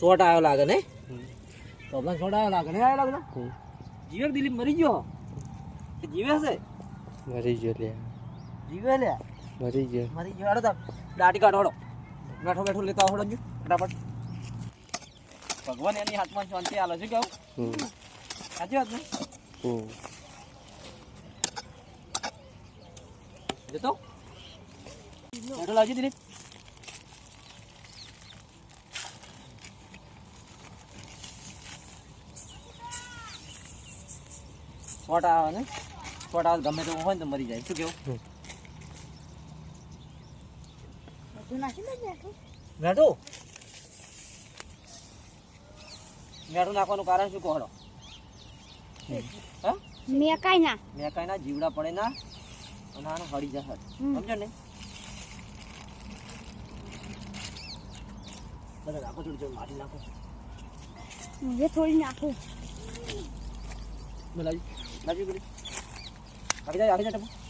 shot આવ્યો લાગે ને તો આપણે શોટ આવ્યો લાગે ને આવ્યો લાગે જીવે દિલીપ મરી ગયો જીવે છે મરી ગયો લે જીવે લે મરી ગયો હેડો તા દાટી કાઢો હેડો બેઠો બેઠો લેતા આવડો જ ફટાફટ ભગવાન એની હાથમાં શાંતિ આલે છે કેવું સાચી વાત ને જતો હેડો લાવજી દિલીપ શોટ આવે ને શોટ આવે ગમે તે હોય ને તો મરી જાય શું કેવું મેઠું નાખવાનું કારણ શું કહો હા મેકાઈ ના જીવડા પડે ના અને આને હળી જશે સમજો ને બધા નાખો થોડી માટી નાખો થોડી નાખું લાજી કરી આપી જાય ટપુ